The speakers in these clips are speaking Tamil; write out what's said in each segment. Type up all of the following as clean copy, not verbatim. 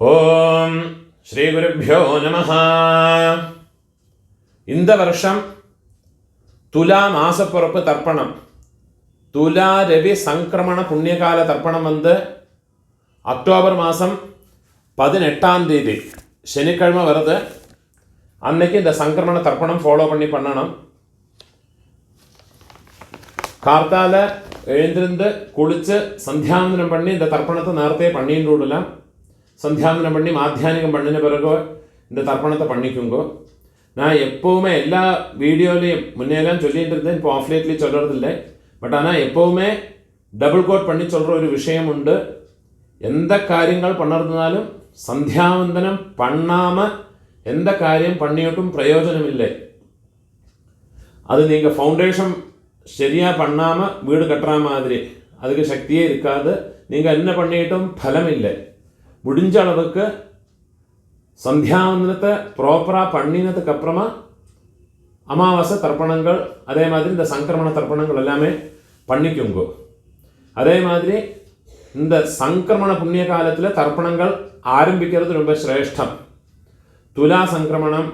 ஓம் ஸ்ரீ குருப்யோ நமஹ. இந்த வருஷம் துலா மாசப்பிறப்பு தர்ப்பணம், துலா ரவி சங்கிரமண புண்ணியகால தர்ப்பணம் அக்டோபர் மாதம் 18ஆம் தேதி சனிக்கிழமை வருது. அன்னைக்கு இந்த சங்கிரமண தர்ப்பணம் ஃபாலோ பண்ணணும். கார்த்தால எழுந்திருந்து குளித்து சந்தியாவந்தனம் பண்ணி இந்த தர்ப்பணத்தை நேரத்தை பண்ணிட்டு விடலாம். சந்தியாவந்தனம் பண்ணி மாத்தியானிகம் பண்ணின பிறகு இந்த தர்ப்பணத்தை பண்ணிக்குங்கோ. நான் எப்போவுமே எல்லா வீடியோலையும் முன்னேலாம் சொல்லிட்டு இருந்தேன், இப்போ ஆஃப்லேட்லி சொல்கிறதில்லை. பட் ஆனால் எப்போவுமே டபுள் கோட் பண்ணி சொல்கிற ஒரு விஷயம் உண்டு. எந்த காரியங்கள் பண்ணுறதுனாலும் சந்தியாவந்தனம் பண்ணாமல் எந்த காரியம் பண்ணிட்டும் பிரயோஜனம் இல்லை. அது நீங்கள் ஃபவுண்டேஷன் சரியாக பண்ணாமல் வீடு கட்டுற மாதிரி அதுக்கு சக்தியே இருக்காது. நீங்கள் என்ன பண்ணிட்டும் பலம் இல்லை. முடிஞ்ச அளவுக்கு சந்தியாவந்தனத்தை ப்ராப்பராக பண்ணினதுக்கு அப்புறமா அமாவாசை தர்ப்பணங்கள், அதே மாதிரி இந்த சங்கிரமண தர்ப்பணங்கள் எல்லாமே பண்ணிக்குங்கோ. அதே மாதிரி இந்த சங்கிரமண புண்ணிய காலத்தில் தர்ப்பணங்கள் ஆரம்பிக்கிறது ரொம்ப சிரேஷ்டம். துலா சங்கிரமணம்,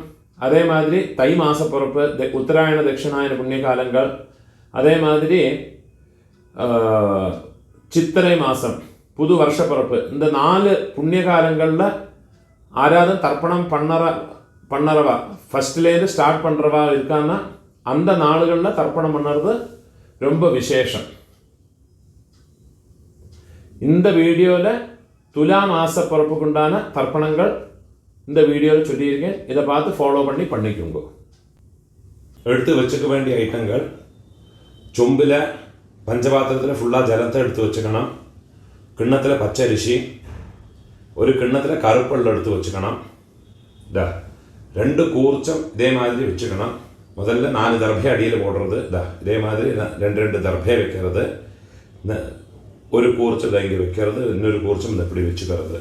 அதே மாதிரி தை மாச பிறப்பு, உத்தராயண தட்சிணாயன புண்ணிய காலங்கள், அதே மாதிரி சித்திரை மாதம் புது வருஷ பிறப்பு, இந்த 4 புண்ணிய காலங்களில் ஆராதன் தர்ப்பணம் பண்ணறவா ஃபஸ்ட்லேருந்து ஸ்டார்ட் பண்ணுறவா இருக்கான்னா அந்த நாளுகளில் தர்ப்பணம் பண்ணுறது ரொம்ப விசேஷம். இந்த வீடியோவில் துலா மாச பிறப்புக்குண்டான தர்ப்பணங்கள் இந்த வீடியோவில் சொல்லியிருக்கேன். இதை பார்த்து ஃபாலோ பண்ணிக்குங்க. எடுத்து வச்சுக்க வேண்டிய ஐட்டங்கள்: சொம்பில் பஞ்சபாத்திரத்தில் ஃபுல்லாக ஜலத்தை எடுத்து வச்சுக்கணும். கிண்ணத்தில் பச்சரிசி, ஒரு கிண்ணத்தில் கருப்பல் எடுத்து வச்சுக்கணும். 2 கூர்ச்சம் இதே மாதிரி வச்சுக்கணும். முதல்ல 4 தர்பை அடியில் போடுறது, இதே மாதிரி 2 தர்பை வைக்கிறது. ஒரு கூர்ச்சம் இங்கே வைக்கிறது, இன்னொரு கூர்ச்சம் இந்த இப்படி வச்சுக்கிறது.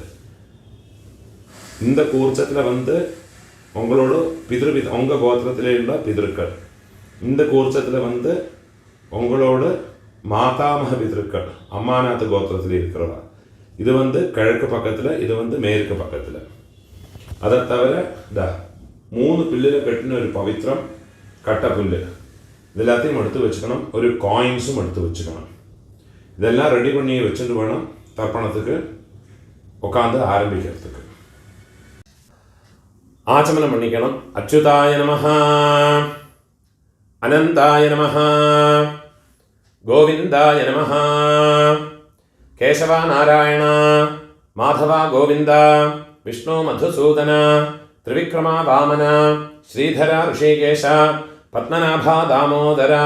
இந்த கூர்ச்சத்தில் உங்களோட உங்கள் கோத்திரத்திலே உள்ள பிதர்கள், இந்த கூர்ச்சத்தில் உங்களோட மாதாமக பிதர்கள் அம்மாநாத் கோத்திரத்தில் இருக்கிறவா. இது கிழக்கு பக்கத்தில், இது மேற்கு பக்கத்தில். அதை தவிர 3 புல்லில் கட்டின ஒரு பவித்திரம் கட்டை புல், இது எல்லாத்தையும் எடுத்து வச்சுக்கணும். ஒரு காயின்ஸும் எடுத்து வச்சுக்கணும். இதெல்லாம் ரெடி பண்ணி வச்சுட்டு வேணும் தர்ப்பணத்துக்கு உட்காந்து ஆரம்பிக்கிறதுக்கு. ஆச்சமனம் பண்ணிக்கணும். அச்சுதாய நமஹ, அனந்தாய நமஹ, கோவிந்தாய நமஹ, கேசவா நாராயண, மாதவா கோவிந்த, விஷ்ணு மதுசூதன, திரிவிக்ரமா வாமன, ஸ்ரீதரா ரிஷிகேஷ, பத்மநாபா தாமோதரா.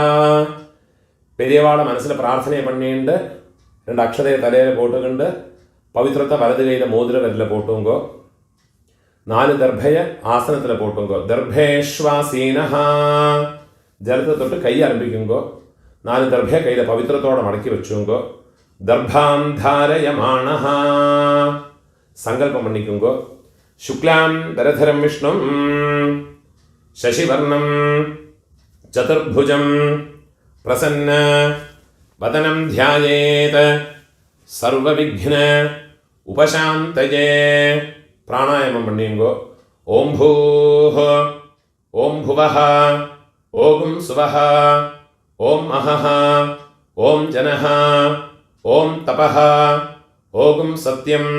பெரியவாளை மனசில் பிரார்த்தனை பண்ணிண்டு 2 அக்ஷதையை தலையில் போட்டுக்கிண்டு பவித்திரத்தை வலது கையில் மோதிர விரலில் போட்டுங்கோ. 4 தர்பையை ஆசனத்தில் போட்டுங்கோ. தர்பேஸ்வாசீனஹா, ஜலத்தை தொட்டு கை ஆரம்பிக்குங்கோ. 4 தர்பையை கையில் பவித்திரத்தோடு மடக்கி வச்சுங்கோ. தர்பாம் தாரயமானஹா, சங்கல்பம் பண்ணிக்குங்கோ. சுக்லாம் தரதரம் விஷ்ணும் சசிவர்ணம் சதுர்புஜம் பிரசன்ன வதனம் தியாயேத் சர்வவிக்ன உபசாந்தயே. பிராணாயாமம் பண்ணிங்கோ. ஓம் பூஹ, ஓம் புவஹ, ஓம் சுவஹ, ஓம் அஹஹ, ஓம் ஜனஹ, ஓம் தபஹ, ஓம் சத்யம்,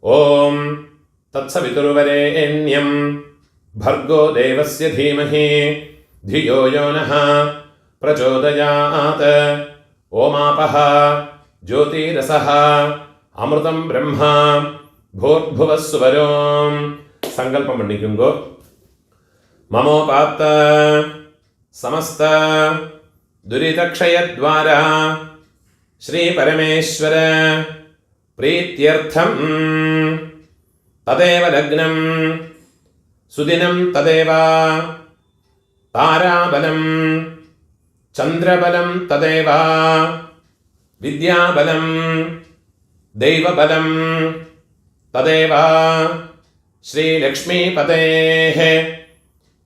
ஓம் தத்சவிதுர்வரேண்யம் भर्गो देवस्य धीमहि धियो यो नः प्रचोदयात्. ओमापः ज्योतिरसः अमृतं ब्रह्मा भूर्भुवः सुवरों. संकल्पम पण्णिक्कुंगो. ममोपात्त समस्त दुरितक्षयद्वारा श्री परमेश्वर प्रीत्यर्थं तदेव लग्नं सुदिनं तदेव ताराबलं चंद्रबलं तदेव विद्याबलं दैवबलं तदेव श्रीलक्ष्मीपतेः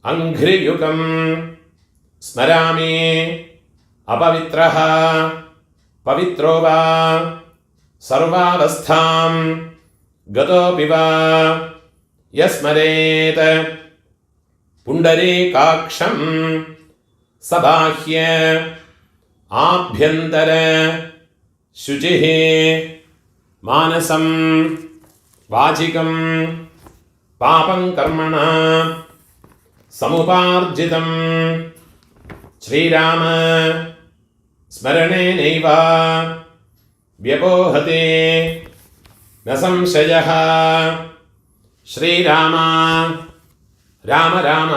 अंघ्रियुगं स्मरामि. अपवित्रः पवित्रो वा सर्वावस्थां गतोऽपि वा यस्मरेत् पुण्डरीकाक्षं सबाह्य आभ्यन्तर शुचिः मानसं वाचिकं पापं कर्मणा समुपार्जितं श्रीराम स्मरणेनैव व्यपोहते न संशयः। श्रीराम राम राम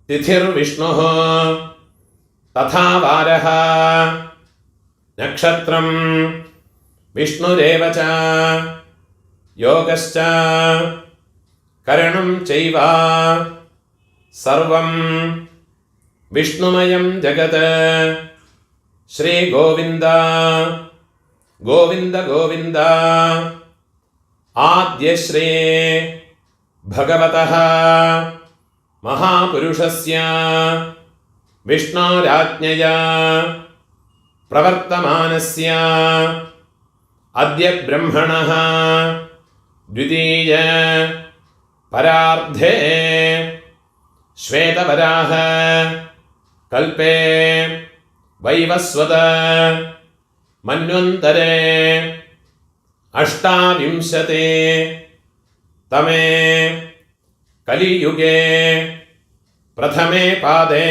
तिथिर्विष्णुः तथा वारः नक्षत्रं विष्णुरेव च योगश्च करणं चैव सर्वं विष्णुमयं जगत्। श्रीगोविन्द गोविन्द गोविन्द आद्यश्री भगवतः महापुरुषस्य विष्णोराज्ञया प्रवर्तमानस्य अद्य ब्रह्मणः द्वितीय परार्धे श्वेतवराह कल्पे वैवस्वत मन्वन्तरे अष्टाविंशते तमे कलियुगे प्रथमे पादे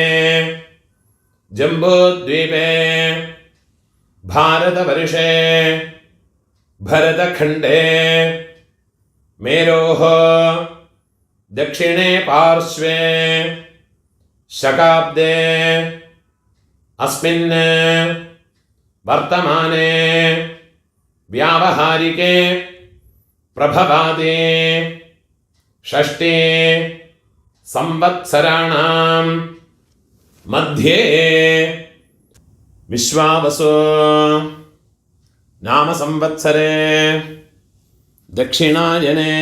जम्बूद्वीपे भारतवर्षे भरतखण्डे मेरोः दक्षिणे पार्श्वे शकाब्दे अस्मिन् वर्तमाने व्यावहारिके प्रभवादि षष्ठी संवत्सराणां मध्ये विश्वावसु नाम संवत्सरे दक्षिणायने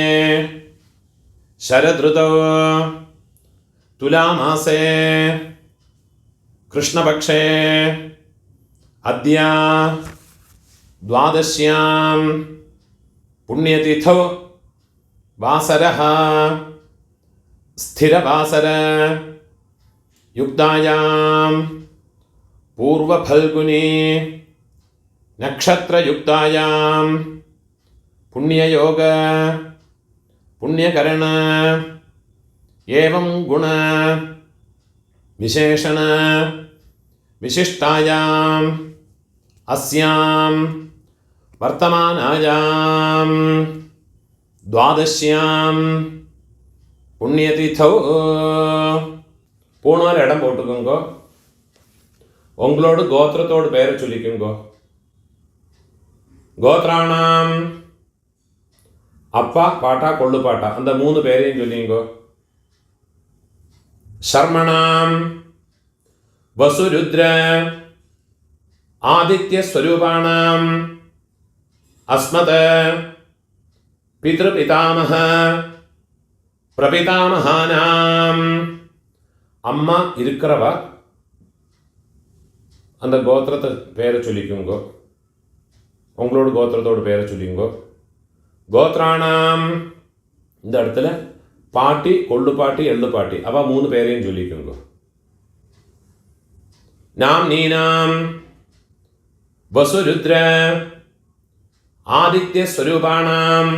शरदृतौ तुलामासे कृष्णपक्षे अद्य द्वादश्यां पुण्यतिथौ वासरः स्थिरवासर युक्तायां पूर्वफल्गुनी नक्षत्रयुक्तायां पुण्ययोग पुण्यकरण एवं गुण विशेषण विशिष्टायां अस्यां वर्तमानायां द्वादश्यां पुण्यतिथौ பூணார் இடம் போட்டுக்கோங்க. உங்களோட கோத்திரத்தோட பேரை சொல்லிக்கோங்க. கோத்ராணாம் அப்பா பாட்டா கொள்ளு பாட்டா அந்த 3 பேரையும் சொல்லிங்கோ. சர்மணாம் வசுருத்ர ஆதித்ய ஸ்வரூபாணாம் அஸ்மத பித்ருபிதாமஹ பிரபிதாமஹானாம் அம்மா இருக்கிறவா அந்த கோத்திரத்தை பேரை சொல்லிக்குங்கோ. உங்களோட கோத்திரத்தோட பேரை சொல்லிங்கோ. கோத்ராணாம் இந்த இடத்துல பாட்டி கொள்ளு பாட்டி எள்ளு பாட்டி அவ 3 பேரையும் சொல்லிக்குங்கோ. நாம் நீனாம் வசுருத்ர ஆதித்ய ஸ்வரூபாணாம்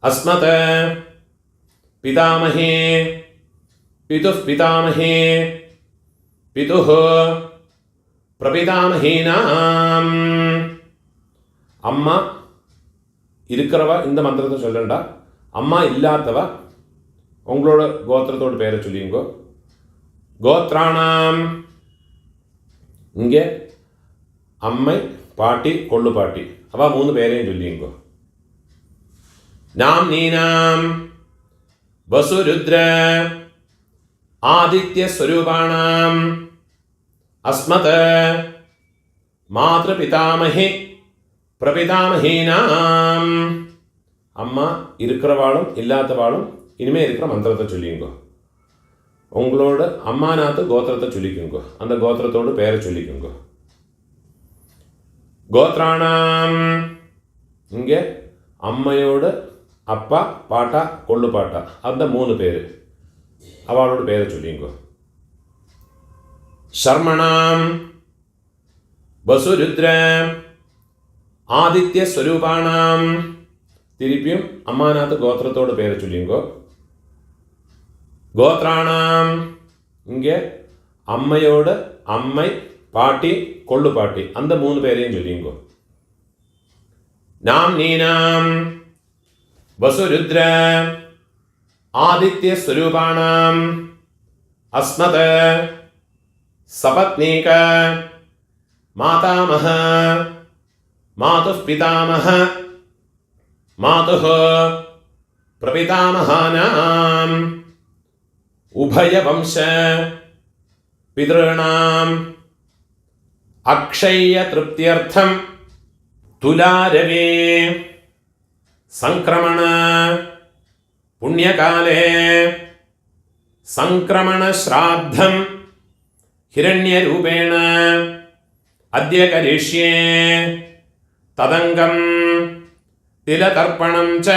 அஸ்மத பிதாமஹே பிதுः பிதாமஹே பிதுः பிரபிதாமஹீனாம் அம்மா இருக்கிறவ இந்த மந்திரத்தை சொல்லண்டா. அம்மா இல்லாதவ உங்களோட கோத்திரத்தோட பேரை சொல்லிங்கோ. கோத்ராணாம் இங்கே அம்மை பாட்டி கொள்ளு பாட்டி அவ 3 பேரையும் சொல்லிங்கோ. நாம் நீனாம் வசுருத்ர ஆதித்ய ஸ்வரூபாணாம் அஸ்மத மாத்ருபிதாமஹி பிரபிதாமஹீனாம் அம்மா இருக்கிறவாளும் இல்லாதவாளும் இனிமே இருக்கிற மந்திரத்தை சொல்லிங்கோ. உங்களோட அம்மாநாத்து கோத்திரத்தை சொல்லிக்குங்கோ. அந்த கோத்திரத்தோடு பேரை சொல்லிக்குங்கோ. கோத்ராணாம் இங்கே അമ്മയോട് അപ്പ പാട്ട കൊള്ളുപാട്ട அந்த 3 പേര് അവളോട് പേര് ചൊല്ലിക്കോ. ശർമ്മണാം വസുരുദ്ര ആദിത്യ സ്വരൂപാണാം. തിരുപ്പിയും അമ്മാനാത്ത് ഗോത്രത്തോട് പേര് ചൊല്ലിക്കോ. ഗോത്രാണാം ഇங்கே അമ്മയോട് അമ്മൈ പാട്ടി കൊള്ളുപാട്ടി அந்த 3 പേരെയും ചൊല്ലിക്കോ. നാം നീനാം വസുരുദ്ര ആദിത്യ സ്വരൂപാണാം അസ്മത് സപത്നീക മാതാമഹ മാതുഃ പിതാമഹ മാതുഃ പ്രപിതാമഹാനാം ഉഭയവംശ പിതॄണാം അക്ഷയ്യ തൃപ്ത്യർത്ഥം തുലാരവേ സംക്രമണ പുണ്യകാലേ സംക്രമണ ശ്രാദ്ധം ഹിരണ്യരൂപേണ അദ്യ കരിഷ്യേ തദംഗം തിലതർപ്പണം ച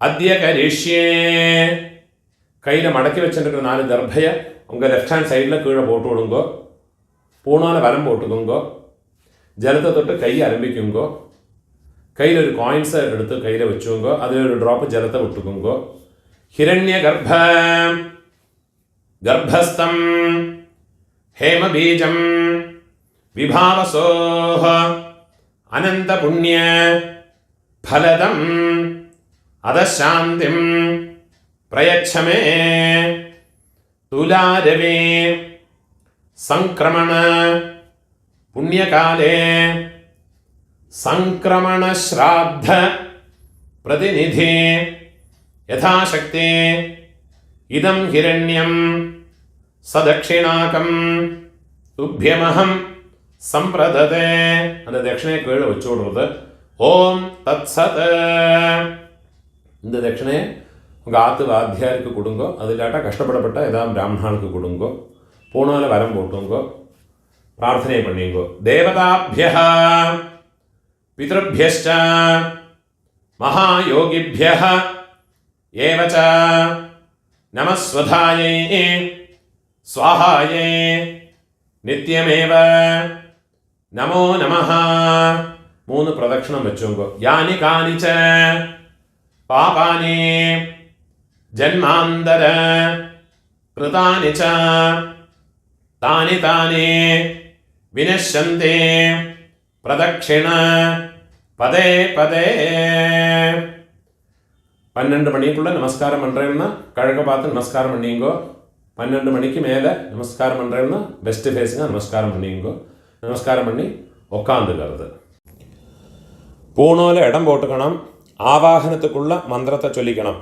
അദ്യ കരിഷ്യേ. കയ്യിൽ മടക്കി വെച്ചിട്ട് 4 ദർഭയ ഉങ്ക ലെഫ്റ്റ് ഹാൻഡ് സൈഡിൽ കീഴെ പോട്ട് കൊടുങ്കോ. പൂണാല വരം പോട്ടുകുങ്കോ. ജലത്തെ തൊട്ട് കൈ ആരംഭിക്കുങ്കോ. കയ്യിലൊരു കോയിൻസ് എടുത്ത് കയ്യിൽ വെച്ചുങ്കോ. അതിലൊരു ഡ്രോപ്പ് ജലത്തെ വിട്ടുകുങ്കോ. ഹിരണ്യഗർഭ ഗർഭസ്ഥം ഹേമബീജം വിഭാവസോഹ അനന്തപുണ്യ ഫലദം അധശാന്തിം പ്രയച്ഛമേ. തുലാരവേ സംക്രമണ പുണ്യകാലേ സംക്രമണ ശ്രാദ്ധ പ്രതിനിധി യഥാശക്തി ഇദം ഹിരണ്യം സദക്ഷിണാകം തുഭ്യമഹം സംപ്രദതേ. அந்த தட்சிணையை கீழே வச்சு விடுறது. ஓம் தத்சத். இந்த தட்சிணையை உங்கள் ஆத்து வாத்தியாருக்கு கொடுங்கோ. அது இல்லாட்டா கஷ்டப்படப்பட்ட ஏதாவது பிராமணாளுக்கு கொடுங்கோ. பூணால வரம் போட்டுங்கோ. பிரார்த்தனை பண்ணிங்கோ. தேவதாபியः பிதృभ्यश्च மகாயோகிभ्यः ஏவ ச நமஸ்வதாயை ஸ்வாஹாயை நித்யமேவ நமோ நமः. 3 പ്രദക്ഷിണം വെച്ചുങ്കോ. യാനി കാനിച പാപാനി ജന്മാന്തര കൃതാനി ച താനി താനി വിനശ്യന്തി പ്രദക്ഷിണ പദേ പദേ. 12 மணிக்குள்ள நமஸ்காரம் பண்ணுறேன்னா கிழக்க பார்த்து நமஸ்காரம் பண்ணிங்கோ. 12 மணிக்கு மேலே நமஸ்காரம் பண்ணுறேன்னா பெஸ்ட் ஃபேஸுங்க நமஸ்காரம் பண்ணிங்கோ. நமஸ்காரம் பண்ணி உட்காந்துக்கிறது. பூணோல இடம் போட்டுக்கணும். ஆவாகனத்துக்குள்ள மந்திரத்தை சொல்லிக்கணும்.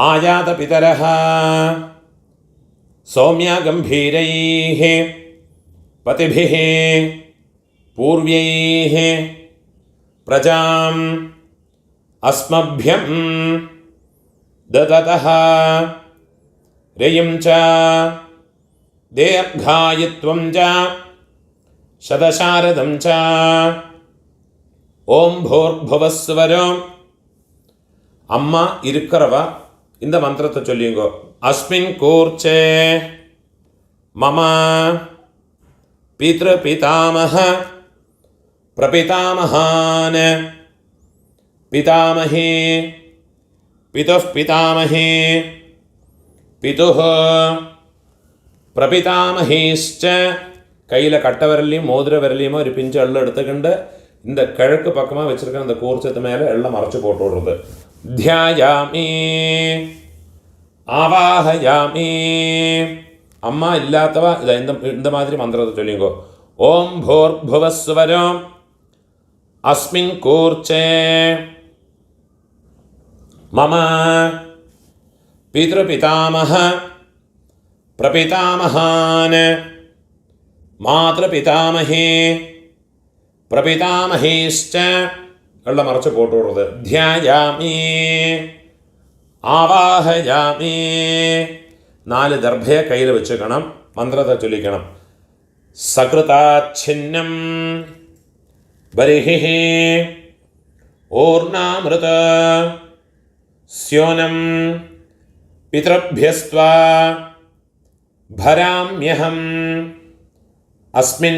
ஆயாத பிதரஹ சௌமியா கம்பீரைஹ பதிபிஹ பூர்வைஹ பிரஜாம் அஸ்மभ्यं ददतः रयिं च दीर्घायुत्वं च शतशारदं च ஓம் பூர்புவஸ்வரம். அம்மா இருக்கிறவ இந்த மந்திரத்தை சொல்லிங்கோ. அஸ்மின் கூர்ச்சே மம பித்ருபிதாமஹ பிரபிதாமஹான் பிதாமஹி பிதுः பிதாமஹி பிதுः பிரபிதாமஹீश्च. கையில் கட்ட விரலையும் மோதிர விரலையுமோ ஒரு பிஞ்சு எள்ளு எடுத்துக்கிண்டு இந்த கிழக்கு பக்கமாக வச்சிருக்க அந்த கூர்ச்சத்து மேலே எல்லாம் மறைச்சு போட்டு விடுறது. தியாயாமி ஆவாஹயாமி. அம்மா இல்லாதவ இதை இந்த மாதிரி மந்திரத்தை சொல்லிங்கோ. ஓம் பூர்புவஸ்வரம் அஸ்மின் கூர்ச்சே மம பித்ருபிதாமஹ பிரபிதாமஹான் மாத்ருபிதாமஹி பிரபிதாமஹீश्च எல்லாம் மறைச்சு போட்டு விடுறது. தியாயாமி ஆவாஹயாமி. 4 ദർഭയെ കയ്യിൽ വെച്ചുക്കണം. മന്ത്രത്തെ ചൊല്ലിക്കണം. സകൃതാച്ഛിന്നം ബർഹിഃ ഊർണാമൃത സ്യോനം പിതൃഭ്യസ്ത്വാ ഭരാമ്യഹം അസ്മിൻ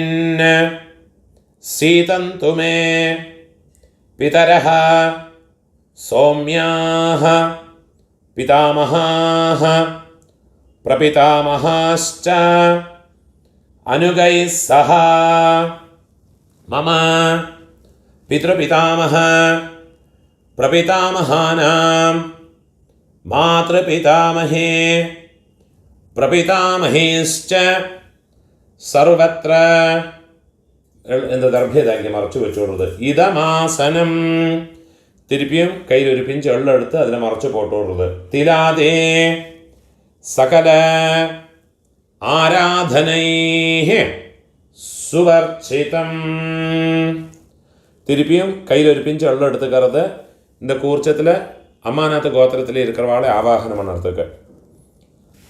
സീതന്തു മേ പിതരഃ സൗമ്യാഃ പിതാമഹാഃ പ്രപിതാമഹാശ്ച അനുഗൈഃ സഹ മമ പിതൃപിതാമഹ പ്രപിതാമഹാനാം മാതൃപിതാമഹേ പ്രപിതാമഹേശ്ച സർവത്ര എന്ന് ദർഭ്യതാക്കി മറച്ചു വെച്ചോടുന്നത്. ഇതമാസനം തിരുപ്പിയും കയ്യിലൊരു പിഞ്ച് എള്ളെടുത്ത് അതിനെ മറച്ചു പോട്ടോടുന്നത്. തിലാതേ സകല ആരാധനൈഃ സുവർച്ചിതം. திருப்பியும் கையில் ஒரு பிஞ்சு வெள்ளம் எடுத்துக்கிறது. இந்த கூர்ச்சத்தில் அம்மாநாத்து கோத்திரத்தில் இருக்கிறவாளை ஆவாகனம் பண்ணுறதுக்கு.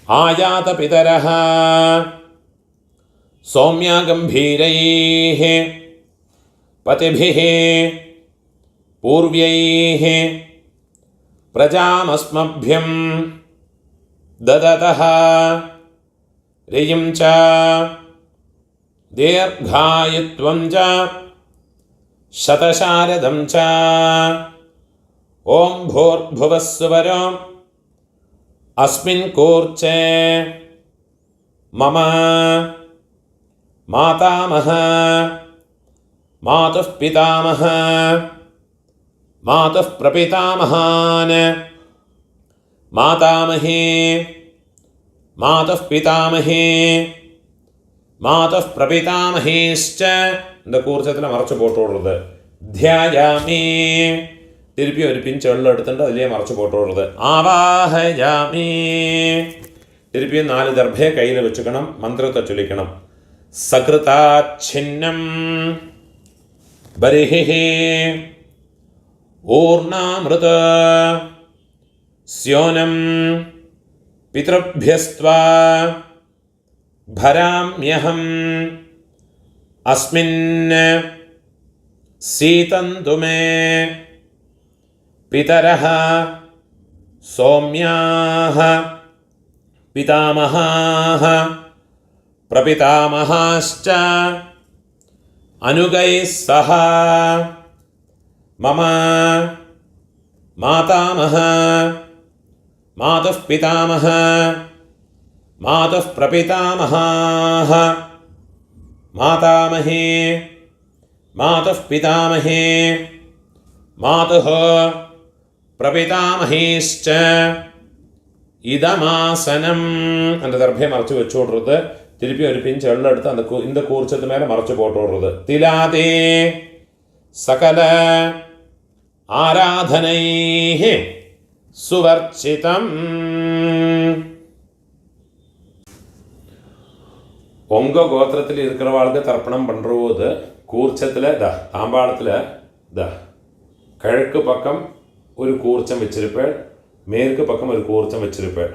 ஆயாத பிதரஹ சௌமியா கம்பீரைஹ பதிபிஹ பூர்வ்யைஹ பிரஜாமஸ்மभ्यம் தததஹ ரியம் ச தீர்காயுத்வம் ச शतशारदं च ओं भूर्भुवस्सुवरम् अस्मिन् कूर्चे मम मातामह मातुः पितामह मातुः प्रपितामहान् मातामहे मातुः पितामहे मातुः प्रपितामहेश्च இந்த கூர்ச்சத்தில் மறைச்சு போட்டு விடுறது. தியாயாமி திருப்பி ஒரு பிஞ்சு வெள்ளம் எடுத்துட்டு அதிலே மறைச்சு போட்டு விடுறது. ஆவாஹயாமி திருப்பியும் 4 தர்ഭയെ കയ്യിൽ വെച്ചുക്കണം. മന്ത്രത്തെ ചൊല്ലിക്കണം. സകൃതാച്ഛിന്നം ബർഹിഹി ഊർണാമൃത സ്യോനം പിതൃഭ്യസ്ത്വാ ഭരാമ്യഹം अस्मिन् सीतन्तु मे पितरः सौम्याः पितामहाः प्रपितामहाश्च अनुगैः सह मम मातामह मातुः पितामह मातुः प्रपितामहाः मातामहे मातुः पितामहे मातुः प्रपितामहेश्च ഇതമാസനം அந்த தர்ഭയെ மறைச்சு வச்சு விடுறது. திருப்பி ஒரு பிஞ்சு வெள்ளம் எடுத்து அந்த இந்த கூர்ச்சத்து மேலே மறைச்சு போட்டு விடுறது. திலாதே சகல ஆராதனைः சுவர்ச்சிதம். உங்கள் கோத்திரத்தில் இருக்கிறவாளுக்கு தர்ப்பணம் பண்ணுறபோது கூர்ச்சத்தில் தாம்பாளத்தில் கிழக்கு பக்கம் ஒரு கூர்ச்சம் வச்சிருப்பேன், மேற்கு பக்கம் ஒரு கூர்ச்சம் வச்சிருப்பேன்.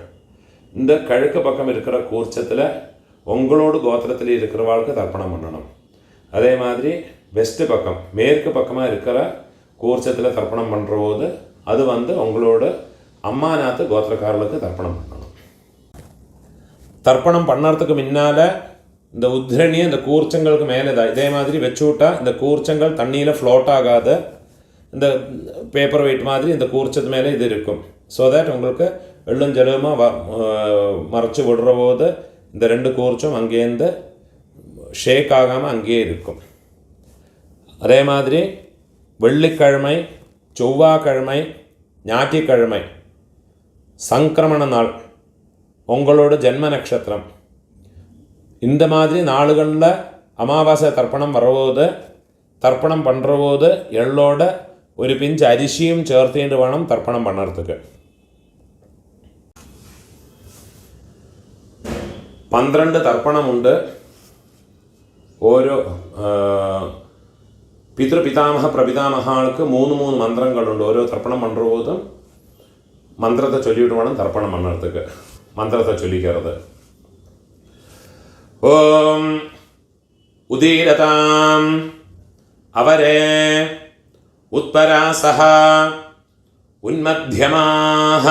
இந்த கிழக்கு பக்கம் இருக்கிற கூர்ச்சத்தில் உங்களோட கோத்திரத்தில் இருக்கிறவாளுக்கு தர்ப்பணம் பண்ணணும். அதே மாதிரி வெஸ்ட் பக்கம் மேற்கு பக்கமாக இருக்கிற கூர்ச்சத்தில் தர்ப்பணம் பண்ணுறபோது அது உங்களோட அம்மாநாத்து கோத்திரக்காரர்களுக்கு தர்ப்பணம் பண்ணணும். தர்ப்பணம் பண்ணுறதுக்கு முன்னால் இந்த உத்ரணியை இந்த கூர்ச்சங்களுக்கு மேலே இதே மாதிரி வச்சு விட்டால் இந்த கூர்ச்சங்கள் தண்ணியில் ஃப்ளோட் ஆகாத இந்த பேப்பர் வெயிட் மாதிரி இந்த கூர்ச்சத்து மேலே இது இருக்கும். ஸோ தட் உங்களுக்கு வெள்ளும் ஜலமாக மறைச்சி விடுற போது இந்த 2 கூர்ச்சம் அங்கேருந்து ஷேக் ஆகாமல் அங்கேயே இருக்கும். அதே மாதிரி வெள்ளிக்கிழமை, செவ்வாய்க்கிழமை, ஞாயிற்றுக்கிழமை சங்கிரமண நாள், உங்களோட ஜென்ம நட்சத்திரம், இந்த மாதிரி நாளுகளில் அமாவாசை தர்ப்பணம் வரபோது தர்ப்பணம் பண்ணுற போது எள்ளோட ஒரு பிஞ்சு அரிசியும் சேர்த்துட்டு வேணும் தர்ப்பணம் பண்ணுறதுக்கு. 12 തർപ്പണം ഉണ്ട്. ഓരോ പിതൃപിതാമഹ പ്രപിതാമഹാൾക്ക് 3 മന്ത്രങ്ങളുണ്ട്. ഓരോ തർപ്പണം பண்ணுற போதும் மந்திரத்தை சொல்லிவிட்டு வேணும் தர்ப்பணம் பண்ணுறதுக்கு. மந்திரத்தை சொல்லிக்கிறது. ஓம் உதீரதாம் அவரே उत्परासः उन्मध्यमाः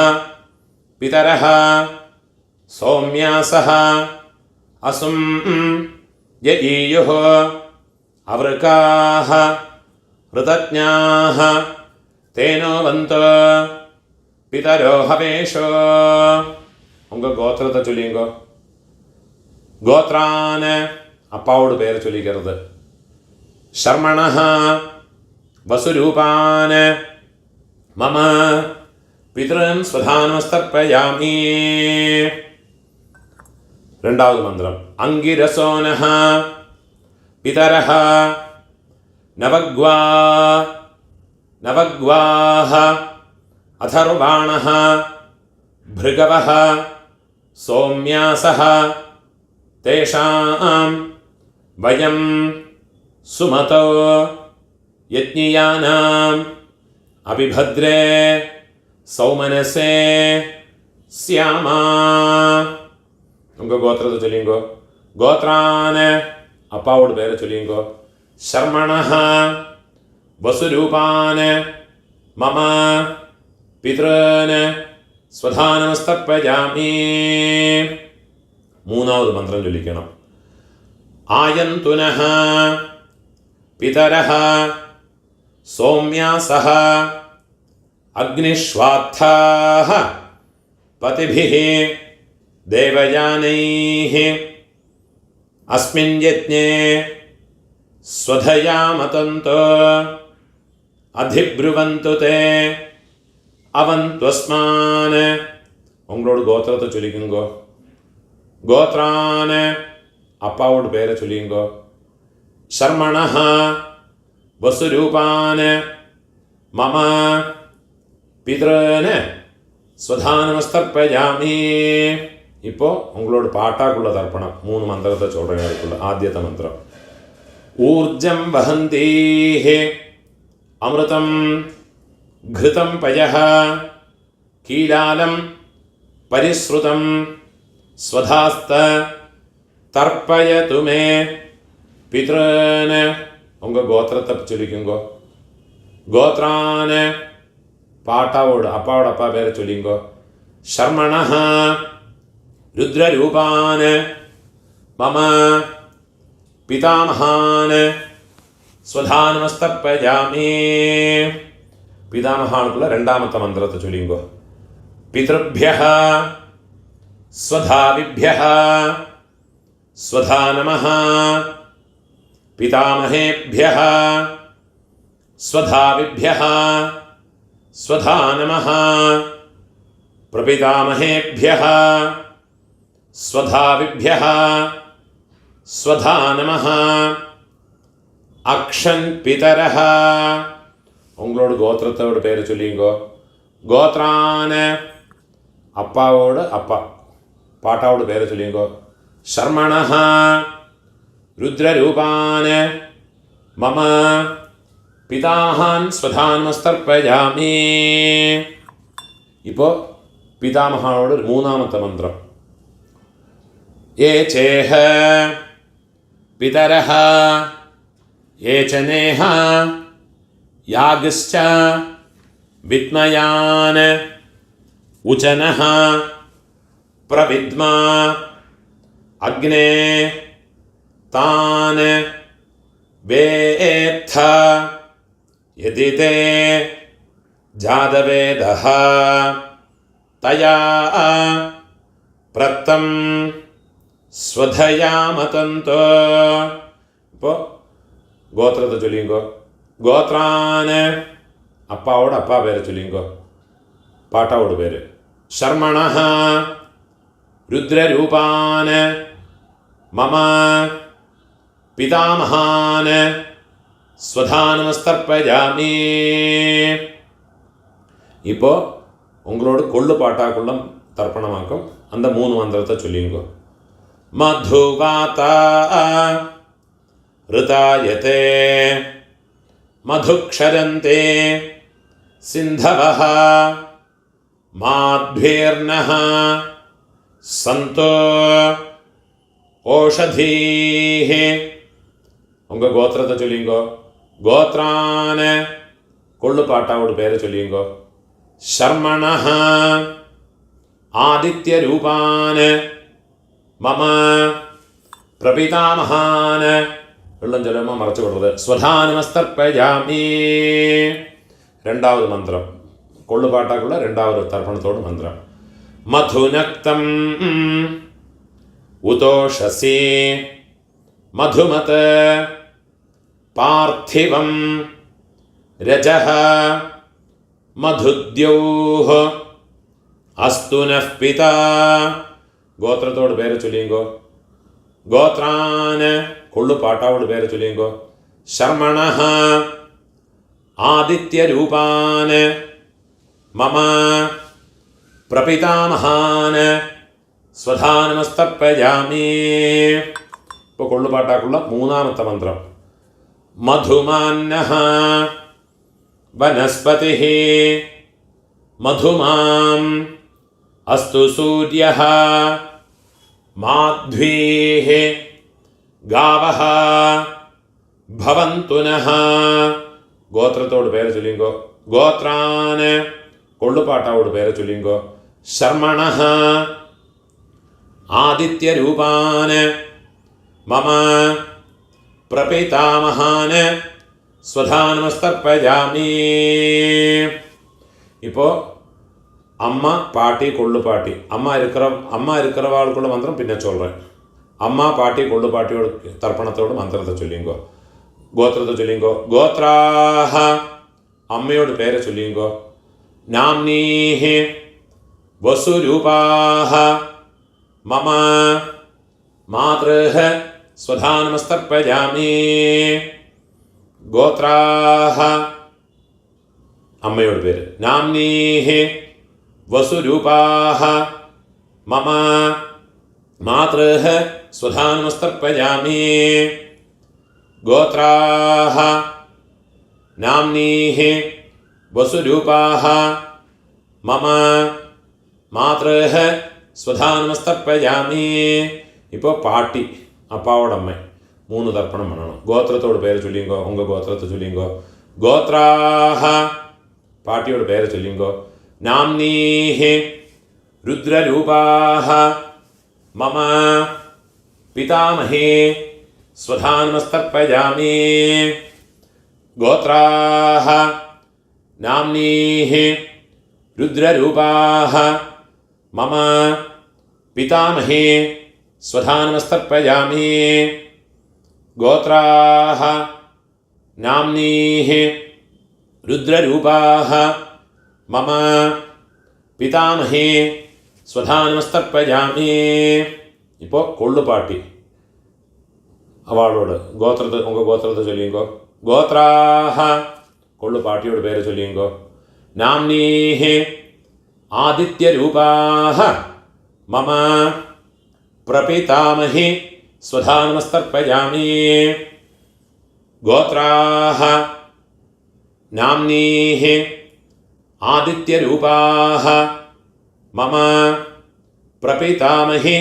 पितरः सौम्यासः असुं यईयुः अवृकाः ऋतज्ञाः तेनो वन्तो पितरो हवेशो. உங்கள் கோத்திரத்தை சொல்லிங்கோ. கோத்ரான அப்பாவோட பேரை சொல்லிக்கிறது. ஷர்மணஹ வசுரூபான மம பித்ருன் ஸ்வதானமஸ்தர்ப்பயாமி. ரெண்டாவது மந்திரம். அங்கிரசோனஹ பிதரஹ நவக்வாஹ அதர்வாணஹ भृगवः सौम्यासः तेषां वयं सुमतो यज्ञियानाम् अभिभद्रे सौमनसे स्यामा. उंगा गोत्रத்தை சொல்லிங்கோ. கோத்ரான அப்பாவோட பேரை சொல்லிங்கோ. शर्मणः वसुरूपान मम पितॄन् स्वधानमस्तर्पयामि. മൂന്നാவது മന്ത്രം ചൊല്ലിക്കണം. ആയന്തുനഃ പിതരഃ സൗമ്യാസഃ അഗ്നിഷ്വാത്ഥാഃ പതിഭിഃ ദേവയാനൈഃ അസ്മിन् യജ്ഞേ സ്വധയാ മതന്തോ അധിബ്രുവന്തു തേ അവന്ത്വസ്മാൻ. உங்களோட கோத்திரத்தை சொல்லிக்குங்கோ. கோத்ரான அப்பாவோட பேரை சொல்லிங்கோ. ஷர்மணஹ வசுரூபான மம பித்ருன் ஸ்வதானமஸ்தர்ப்பயாமி. இப்போ உங்களோட பாட்டாக்குள்ள தர்ப்பணம். 3 மந்திரத்தை சொல்கிறேன். அதுக்குள்ள ஆத்தியத்த மந்திரம். ஊர்ஜம் வஹந்தீஹ அமிர்தம் घृतं पयः कीलालं परिश्रुतं स्वधास्त तर्पयतु मे पितॄन्. உங்கள் கோத்திரத்தை சொல்லிக்குங்கோ. கோத்ரான பாட்டாவோட அப்பாவோட அப்பா பேரை சொல்லிங்கோ. ஷர்மணஹ ருத்ரரூபான் மம பிதாமகான் ஸ்வதானமஸ்தர்ப்பயாமி. பிதாமகானுக்குள்ள ரெண்டாமத்த மந்திரத்தை சொல்லிங்கோ. பித்ருभ्यः स्वधाविभ्यः स्वधा नमः पितामहेभ्यः स्वधाविभ्यः स्वधा नमः प्रपितामहेभ्यः स्वधाविभ्यः स्वधा नमः अक्षन् पितरः. உங்களோட கோத்திரத்தோட பேரை சொல்லிங்கோ. கோத்ரான அப்பாவோட அப்பா பாட்டாவோட பேரை சொல்லிங்கோ. ஷர்மணஹ ருத்ரரூபான மம பிதாமகான் ஸ்வதானமஸ்தர்ப்பயாமி. இப்போ பிதாமகானோட 3ஆமத்த மந்திரம். ஏ சேஹ பிதரஹ ஏ சனேஹ யாகஸ்ச வித்மயான் உச்சனஹ பிரவித்மா அக்னே தான் வேத்த யதிதே ஜாதவேதஹ தயா பிரத்தம் ஸ்வதயா மதந்தோ. இப்போ கோத்திரத்தை சொல்லிங்கோ. கோத்ரான அப்பாவோட அப்பா பேரை சொல்லிங்கோ. பாட்டாவோட பேர். ஷர்மணஹ ருத்ரரூபான் மம பிதாமகான் ஸ்வதானமஸ்தர்ப்பயாமி. இப்போ உங்களோட கொள்ளு பாட்டாக்குள்ள தர்ப்பணமாக்கும் அந்த 3 மந்திரத்தை சொல்லிங்கோ. மதுவாதா ऋतायते मधुक्षरन्ते सिन्धवः माध्वीर्नः सन्तो ओषधीः. உங்கள் கோத்திரத்தை சொல்லிங்கோ. கோத்ரான കൊള്ളുപാട്ടാവോട് പേര് ചൊല്ലിയുങ്കോ. ശർമ്മണഃ ആദിത്യരൂപാന് മമ പ്രപിതാമഹാന്. വെള്ളം ചൊല്ലുമ്പോൾ മറച്ചു കൊടുത്തത്. സ്വധാനമസ്തർപ്പയാമി. രണ്ടാമത് മന്ത്രം, കൊള്ളുപാട്ടാക്കുള്ള രണ്ടാമത് തർപ്പണത്തോട് മന്ത്രം. മധുനക്തം ഉതോഷസി മധുമത് പാർത്ഥിവം രജഃ മധുദ്യൗഃ അസ്തു നഃ പിതാ. ഗോത്രത്തോട് പേര് ചൊല്ലിയുങ്കോ. ഗോത്രാന് കൊള്ളുപാട്ടാവോട് പേര് ചൊല്ലിയുങ്കോ. ശർമ്മണഃ ആദിത്യരൂപാന് മമ പ്രപിതാമഹാന് സ്വധാനമസ്തർപ്പയാമി. ഇപ്പോൾ കൊള്ളുപാട്ടാക്കുള്ള മൂന്നാമത്തെ മന്ത്രം. മധുമാന്നഃ വനസ്പതിഃ മധുമാം അസ്തു സൂര്യഃ മാധ്വീഃ ഗാവഃ ഭവന്തു നഃ. ഗോത്രത്തോട് പേര് ചൊല്ലിങ്കോ. ഗോത്രാന് കൊള്ളുപാട്ടാവോട് പേര് ചൊല്ലിങ്കോ. ശർമ്മണഃ ആദിത്യരൂപാന് മമ പ്രപിതാമഹാന് സ്വധാനമസ്തർപ്പയാമി. ഇപ്പോൾ അമ്മ പാട്ടി കൊള്ളുപാട്ടി, അമ്മ இருக்கிறவாளுக்குள்ள மந்திரம் പിന്നെ சொல்கிறேன். അമ്മ പാട്ടി കൊള്ളുപാട്ടിയോട് തർപ്പണത്തോട് മന്ത്രത്തെ ചൊല്ലിങ്കോ. ഗോത്രത്തെ ചൊല്ലിങ്കോ. ഗോത്രാഹ അമ്മയോട് പേരെ ചൊല്ലിങ്കോ. നാംനീഃ വസുരൂപാഹ മമ മാതൃഃ സ്വധാനമസ്തർപ്പയാമി. ഗോത്രാഹ അമ്മയോട് പേര്. നാംനീഃ വസുരൂപാഹ മമ മാതൃഃ സ്വധാനമസ്തർപ്പയാമി. ഗോത്രാഹ നാംനീഃ വസുരൂപാഹ മമ മാതൃഃ സ്വധാനമസ്തർപ്പയാമി. ഇപ്പോൾ പാട്ടി അപ്പാവോടമ്മ മൂന്ന് തർപ്പണം വേണം. ഗോത്രത്തോട് പേര് ചൊല്ലിങ്കോ. ഉങ്ക ഗോത്രത്തെ ചൊല്ലിങ്കോ. ഗോത്രാഹ പാട്ടിയോട് പേര് ചൊല്ലിങ്കോ. നാംനീഃ രുദ്രരൂപാഹ മമ പിതാമഹേ സ്വധാനമസ്തർപ്പയാമി. ഗോത്രാഹ നാംനീഃ രുദ്രരൂപാഹ മമ പിതാമഹേ സ്വധാനമസ്തർപ്പയാമി. ഗോത്രാഹ നാംനീഃ രുദ്രരൂപാഹ മമ പിതാമഹേ സ്വധാനമസ്തർപ്പയാമി. ഇപ്പോൾ കൊള്ളുപാട്ടി അവളോട് ഗോത്രത്തെ ഉങ്ക ഗോത്രത്തെ ചൊല്ലിങ്കോ. ഗോത്രാഹ കൊള്ളുപാട്ടിയോട് പേര് ചൊല്ലിങ്കോ. നാംനീഃ ആദിത്യരൂപാഹ മമ പ്രപിതാമഹേ സ്വധാനമസ്തർപ്പയാമി. ഗോത്രാഹ നാംനീഃ ആദിത്യരൂപാഹ മമ പ്രപിതാമഹേ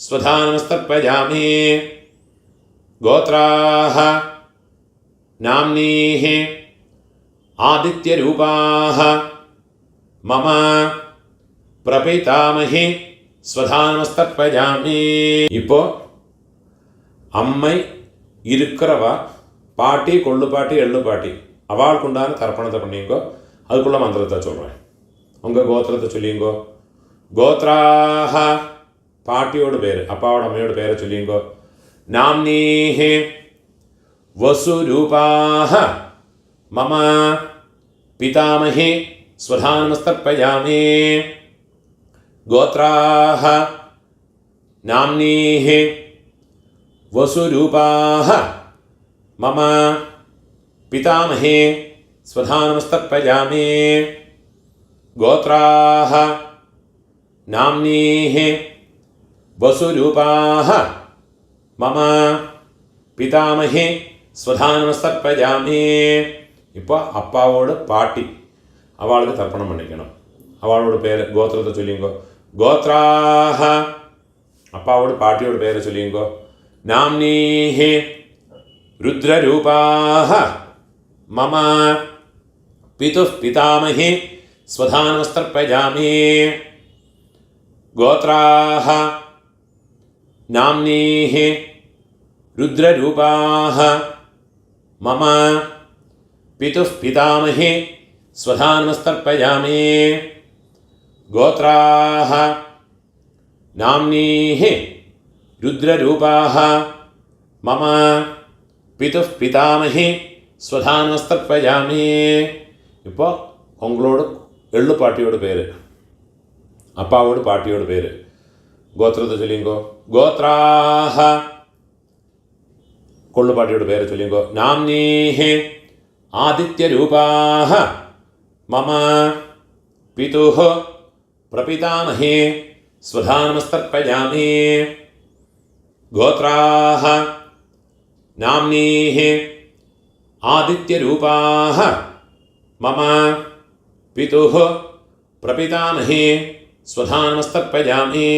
സ്വധാനമസ്തർപ്പയാമി. ഗോത്രാഹ നാംനീഃ ആദിത്യരൂപാഹ മമ പ്രപിതാമഹേ സ്വധാനമസ്തർപ്പയാമി. ഇപ്പോൾ അമ്മ இருக்கிறவ பாட்டி கொள்ளுப்பாட்டி எள்ளுப்பாட்டி அவளுக்குண்டான தர்ப்பணத்தை பண்ணிங்கோ. அதுக்குள்ள மந்திரத்தை சொல்கிறேன். உங்கள் கோத்திரத்தை சொல்லிங்கோ. கோத்ராஹ பாட்டியோட பேர் அப்பாவோட அம்மையோட பேரை சொல்லிங்கோ. நாம்னீஹ வசுரூபாஹ மம பிதாமஹே ஸ்வதானமஸ்தர்ப்பயாமி. கோத்ராஹ நாம்னீஹ വസുരൂപാഹ മമ പിതാമഹേ സ്വധാനമസ്തർപ്പയാമി. ഗോത്രാഹ നാംനീഹ വസുരൂപാഹ മമ പിതാമഹേ സ്വധാനമസ്തർപ്പയാമി. ഇപ്പോൾ അപ്പാവോട് പാട്ടി അവൾക്ക് തർപ്പണം പണിക്കണം. അവളോട് പേര് ഗോത്രത്തെ ചൊല്ലിങ്കോ. ഗോത്രാഹ അപ്പാവോട് പാട്ടിയോട് പേര് ചൊല്ലിങ്കോ. നാംനീഹ രുദ്രരൂപാഹ മമ പിതുഃ പിതാമഹി സ്വധാനമസ്തർപ്പയാമി. ഗോത്രാः നാമ്നീः രുദ്രരൂപാः മമ പിതുഃ പിതാമഹി സ്വധാനമസ്തർപ്പയാമി. ഗോത്രാः നാമ്നീः രുദ്രരൂപാः മമ പിതുഃ പിതാമഹി സ്വധാനമസ്തർപ്പയാമി. ഇപ്പോൾ ഉങ്ങളോട് എള്ളുപാട്ടിയോട് പേര്, അപ്പാവോട് പാട്ടിയോട് പേര്. ഗോത്രത്തെ ചൊല്ലിങ്കോ. ഗോത്രാഹ കൊള്ളുപാട്ടിയോട് പേര് ചൊല്ലിങ്കോ. നാംനീഹി ആദിത്യരൂപാഹ മമ പിതുഃ പ്രപിതാമഹി സ്വധാനമസ്തർപ്പയാമി. ഗോത്രാഹ നാംനീഹി ആദിത്യരൂപാഹ മമ പിതുഃ പ്രപിതാമഹി സ്വധാനമസ്തർപ്പയാമി.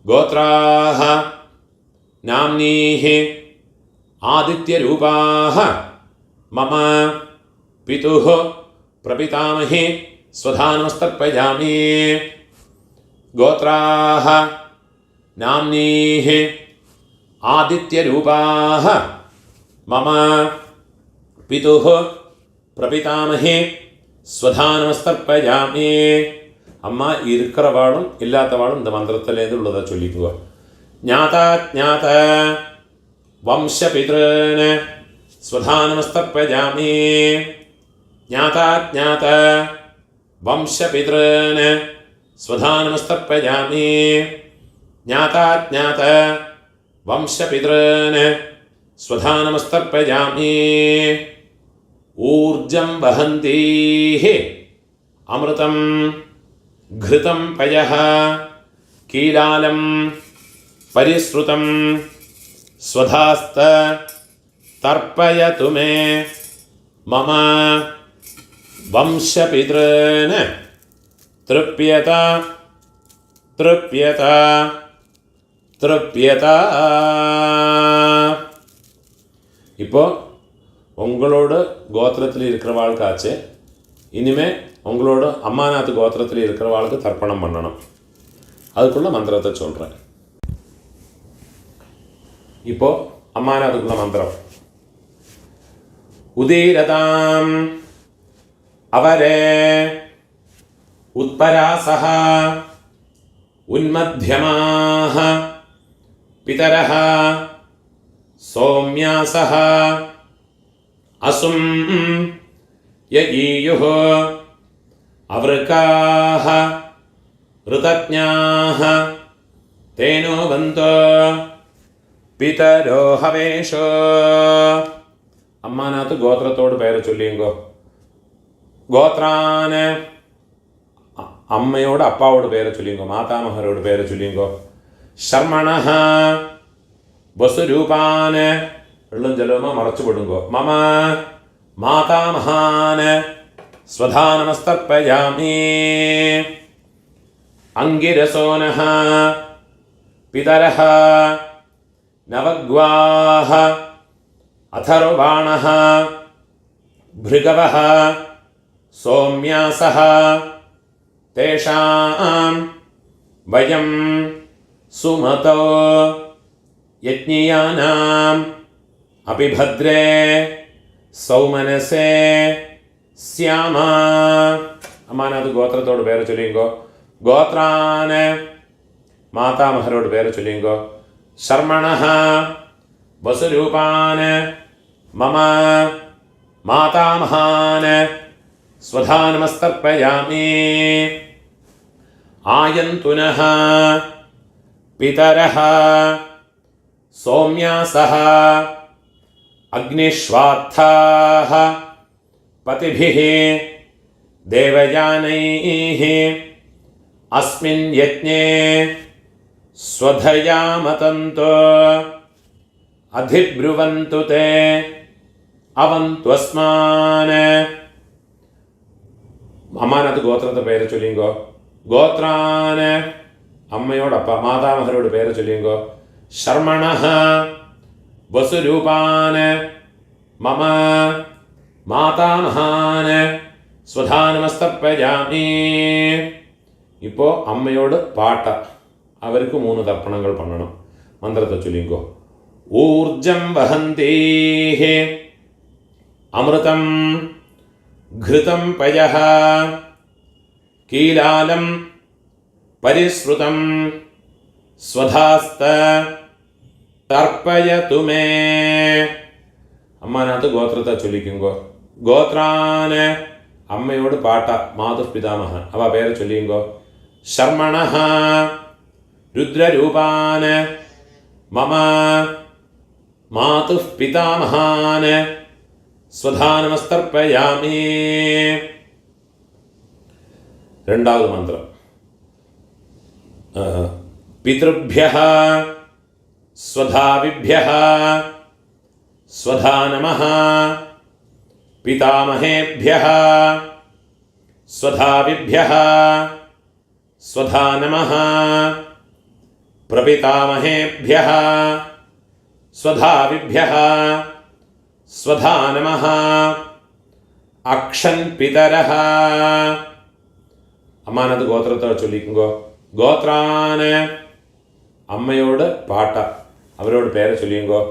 ഗോത്രാഹ നാമ്നീഹി ആദിത്യരൂപാഹ മമ പിതുഃ പ്രപിതാമഹി സ്വധാനമസ്തർപ്പയാമി. ഗോത്രാഹ നാമ്നീഹി ആദിത്യരൂപാഹ മമ പിതുഃ പ്രപിതാമഹി സ്വധാനമസ്തർപ്പയാമി. അമ്മ இருக்கிற வாளும் இல்லாத வாளும் இந்த மந்திரத்திலேருந்து உள்ளதை சொல்லிக்குவா. ஞாதாஜ்ஞாத வம்சபித்ருன் ஸ்வதானமஸ்தர்ப்பயாமி. ஞாதாஜ்ஞாத வம்சபித்ருன் ஸ்வதானமஸ்தர்ப்பயாமி. ஞாதாஜ்ஞாத வம்சபித்ருன் ஸ்வதானமஸ்தர்ப்பயாமி. ഊർജം വഹന്തീഃ അമൃതം ഘൃതം പയഃ കീലാലം പരിശ്രുതം സ്വധാസ്ത തർപ്പയതു മേ മമ വംശപിതॄൻ തൃപ്യത തൃപ്യത തൃപ്യത. ഇപ്പോൾ உங்களோட கோத்திரத்தில் இருக்கிறவாளுக்காச்சு இனிமே உங்களோட அம்மாநாத் கோத்திரத்தில் இருக்கிறவாளுக்கு தர்ப்பணம் பண்ணணும். அதுக்குள்ள மந்திரத்தை சொல்கிறேன். இப்போ அம்மாநாத்துக்குள்ள மந்திரம். உதீரதாம் அவரே உத்பராசஹ உன்மத்யமாஹ பிதரஹ சௌம்யாசஹ അസും യഈയുഃ അവൃകാഃ ഋതജ്ഞാഃ തേനോ വന്തോ പിതരോ ഹവേഷോ. അമ്മാനാത്ത് ഗോത്രത്തോട് പേര് ചൊല്ലിയെങ്കോ. ഗോത്രാന് അമ്മയോട് അപ്പാവോട് പേര് ചൊല്ലിയെങ്കോ. മാതാമഹരോട് പേര് ചൊല്ലിയെങ്കോ. ശർമ്മണഃ വസുരൂപാന് വെള്ളം ജലവുമ മറച്ചു വിടുങ്കോ. മമ മാതാമഹാന് സ്വധാനമസ്തർപ്പയാമി. അംഗിരസോനഃ പിതരഃ നവഗ്വാഃ അഥർവാണഃ ഭൃഗവഃ സൗമ്യാസഃ തേഷാം വയം സുമതോ യജ്ഞിയാനാം അഭിഭദ്രേ സൗമനസേ സ്യാമ. അമ്മാനത് ഗോത്രത്തോട് പേര് ചൊല്ലിയെങ്കോ. ഗോത്രാന് മാതാമഹരോട് പേര് ചൊല്ലിയെങ്കോ. ശർമ്മണഃ വസുരൂപാന് മമ മാതാമഹാന് സ്വധാനമസ്തർപ്പയാമി. ആയന്തുനഃ പിതരഃ സൗമ്യാസഃ അഗ്നിശ്വാത്ഥാഃ പതിഭിഃ ദേവയാനൈഃ അസ്മിൻ യജ്ഞേ സ്വധയാ മതന്തോ അധിബ്രുവന്തു തേ അവന്ത്വസ്മാൻ. അമ്മാനത്ത് ഗോത്രത്തെ പേര് ചൊല്ലിയെങ്കോ. ഗോത്രാന് അമ്മയോടപ്പ മാതാമഹരോട് പേര് ചൊല്ലിയെങ്കോ. ശർമ്മണഃ വസുരൂപാന് മമ മാതാമഹാൻ സ്വധാനമസ്തർപ്പയാമി. ഇപ്പോൾ അമ്മയോട് പാട്ട, അവർക്ക് 3 തർപ്പണങ്ങൾ പണണം. മന്ത്രത്തെ ചൊല്ലിക്കോ. ഊർജം വഹന്തേഃ അമൃതം ഘൃതം പയഃ കീലാലം പരിശ്രുതം സ്വധാസ്ത തർപ്പയതു മേ. അമ്മാനകത്ത് ഗോത്രത്തെ ചൊല്ലിക്കുങ്കോ. ഗോത്രാന് അമ്മയോട് പാട്ട, മാതുഃ പിതാമഹൻ, അവ പേരെ ചൊല്ലിയുങ്കോ. ശർമ്മണഃ രുദ്രരൂപാന് മമ മാതുഃ പിതാമഹാൻ സ്വധാനമസ്തർപ്പയാമി. രണ്ടാമത് മന്ത്രം. പിതൃഭ്യഃ സ്വധാവിഭ്യഃ സ്വധാ നമഃ. പിതാമഹേഭ്യഃ സ്വധാവിഭ്യഃ സ്വധാ നമഃ. പ്രപിതാമഹേഭ്യഃ സ്വധാവിഭ്യഃ സ്വധാ നമഃ. അക്ഷൻ പിതരഃ. അമ്മാനത് ഗോത്രത്തെ ചൊല്ലിക്കുങ്കോ. ഗോത്രാന് അമ്മയോട് പാട്ട, അവരോട് പേരെ ചൊല്ലിയുങ്കോ.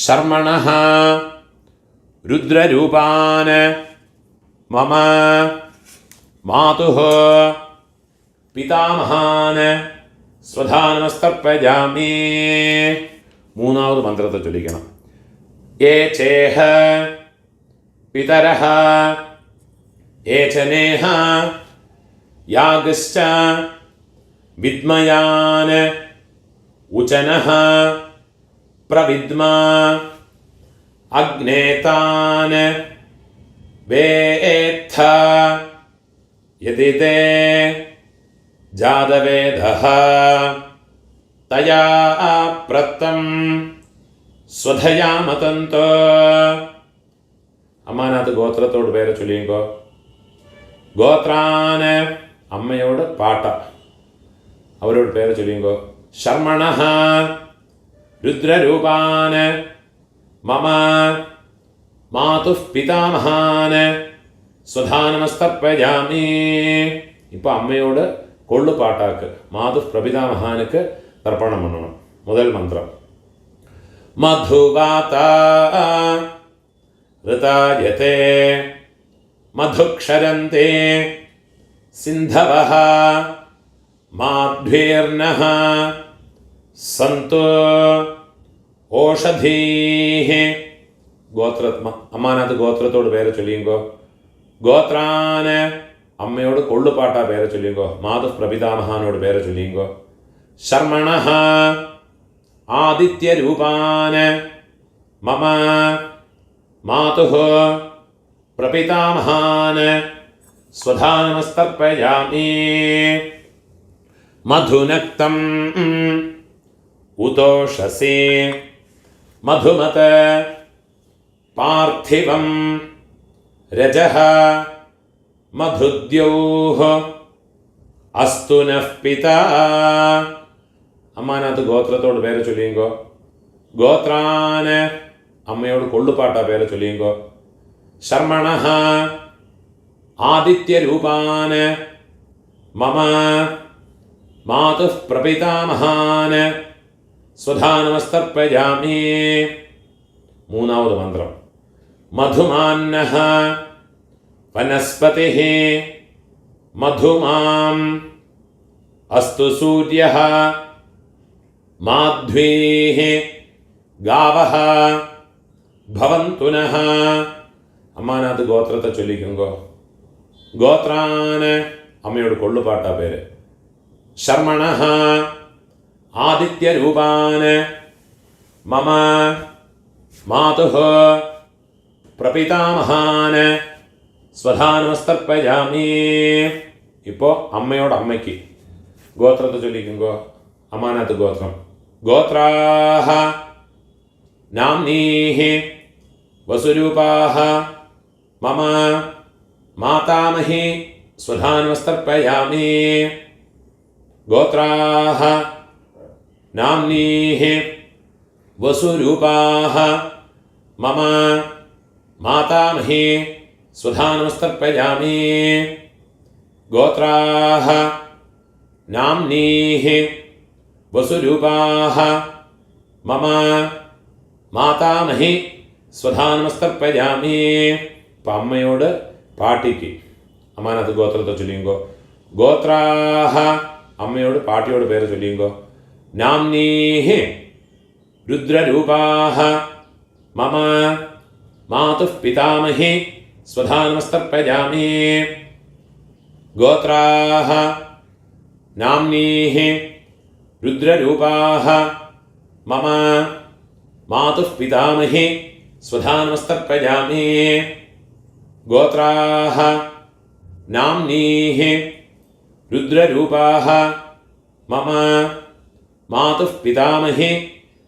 ശർമ്മണഃ രുദ്രരൂപാന് മമ മാതുഃ പിതാമഹാൻ സ്വധാനമസ്തർപ്പയാമി. മൂന്നാമത് മന്ത്രത്തെ ചൊല്ലിക്കണം. യേ ചേഹ പിതരഃ ഏചനേഹ യാഗശ്ച വിദ്മയാൻ ഉചനഃ പ്രവിദ്മ അഗ്നേതാൻ വേത്ഥ യതി തേ ജാതവേദഃ തയാ പ്രത്തം സ്വധയാമതന്തോ. അമ്മാനകത്ത് ഗോത്രത്തോട് പേരെ ചൊല്ലിയുങ്കോ. ഗോത്രാന് അമ്മയോട് പാട്ട, അവരോട് പേരെ ചൊല്ലിയുങ്കോ. ശർമ്മണഃ രുദ്രരൂപാന് മമ മാതുഃ പിതാമഹാൻ സ്വധാനമസ്തർപ്പയാമി. ഇപ്പം അമ്മയോട് കൊള്ളുപാട്ടാക്ക്, മാതുഃ പ്രപിതാമഹാനുക്ക് തർപ്പണം പണണം. മുതൽ മന്ത്രം. മധുവാത ഋതായത്തെ മധുക്ഷരന്തെ സിന്ധവഃ മാധ്വീർനഃ സന്തു ഓഷധീഃ. അമ്മാനകത്ത് ഗോത്രത്തോട് പേരെ ചൊല്ലിയുങ്കോ. ഗോത്രാന് അമ്മയോട് കൊള്ളുപാട്ട പേരെ ചൊല്ലിയുങ്കോ. മാതുഃ പ്രപിതാമഹാനോട് പേരെ ചൊല്ലിയുങ്കോ. ശർമ്മണഃ ആദിത്യരൂപാന് മമ മാതുഃ പ്രപിതാമഹാൻ സ്വധാനമസ്തർപ്പയാമി. മധുനക്തം ഉതോഷസി മധുമത പാർത്ഥിവം രജഃ മധുദ്യൗഃ അസ്തു നഃ പിതാ. അമ്മാനകത്ത് ഗോത്രത്തോട് പേരെ ചൊല്ലിയുങ്കോ. ഗോത്രാന് അമ്മയോട് കൊള്ളുപാട്ട പേരെ ചൊല്ലിയുങ്കോ. ശർമ്മണഃ ആദിത്യരൂപാന് മമ മാതുഃ പ്രപിതാമഹാൻ സ്വധാനമസ്തർപ്പയാമി. മൂന്നാമത് മന്ത്രം. മധുമാന്നഃ വനസ്പതിഃ മധുമാം അസ്തു സൂര്യഃ മാധ്വീഃ ഗാവഃ ഭവന്തു നഃ. അമ്മാനകത്ത് ഗോത്രത്തെ ചൊല്ലിക്കുങ്കോ. ഗോത്രാന് അമ്മയോട് കൊള്ളുപാട്ട പേര്. ശർമ്മണഃ ആദിത്യരൂപാന് മമ മാതുഃ പ്രപിതാമഹാൻ സ്വധാനമസ്തർപ്പയാമി. ഇപ്പോൾ അമ്മയോട് അമ്മയ്ക്ക് ഗോത്രത്തെ ചൊല്ലിക്കുങ്കോ. അമ്മാനകത്ത് ഗോത്രം. ഗോത്രാഃ നാംനീഃ വസുരൂപാഃ മമ മാതാമഹി സ്വധാനമസ്തർപ്പയാമി. ഗോത്രാഃ നാംനീഃ വസുരൂപാഃ മമ मातामही स्वधा नमस्तर्पयामि गोत्राः नाम्नीः वसुरूपाः मम मातामही स्वधा नमस्तर्पयामि இப்போ அம்மையோட பாட்டிக்கு அம்மானது கோத்திரத்தை சொல்லிங்கோ கோத்ராஹ அம்மையோட பாட்டியோட பேரை சொல்லிங்கோ நாம்னீஹி ருத்ரரூபாஹ மம மாதுः பிதாமஹி स्वधा नमस्तर्पयामि गोत्राः नाम्नीः रुद्ररूपाः मम मातुः पितामही स्वधा नमस्तर्पयामि गोत्राः नाम्नीः रुद्ररूपाः मम मातुः पितामही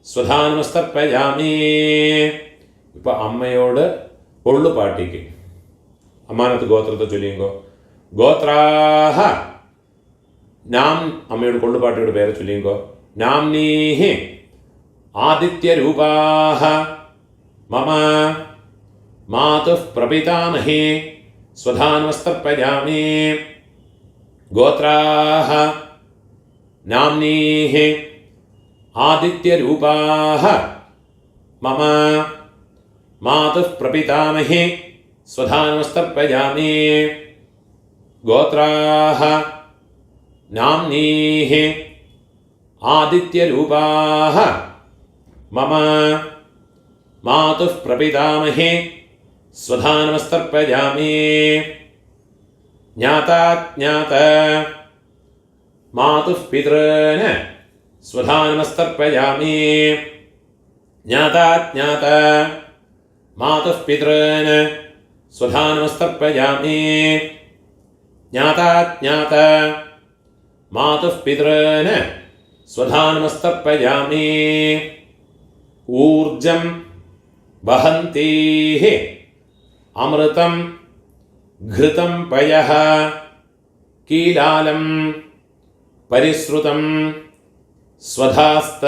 स्वधा नमस्तर्पयामि இப்போ அம்மையோட பொள்ளு பாட்டிக்கு அம்மானத்து கோத்திரத்தை சொல்லிங்கோ கோத்ராஹ நாம் அம்மையோட கொள்ளு பாட்டியோட பேரை சொல்லிங்கோ நாம்னீஹி ஆதித்யரூபாஹ மம मातुः प्रपितामही स्वधा नमस्तर्पयामि गोत्राः नाम्नीः आदित्यरूपाः मम मातुः प्रपितामही स्वधा नमस्तर्पयामि गोत्राः नाम्नीः आदित्यरूपाः मम मातुः प्रपितामही स्वधा नमस्तर्पयामि ज्ञाता ज्ञात मातुः पितॄन् स्वधा नमस्तर्पयामि ज्ञाता ज्ञात मातुः पितॄन् स्वधा नमस्तर्पयामि ज्ञाता ज्ञात मातुः पितॄन् स्वधा नमस्तर्पयामि ऊर्जं वहन्तीः अमृतं घृतं पयः कीलालं परिश्रुतं स्वधास्त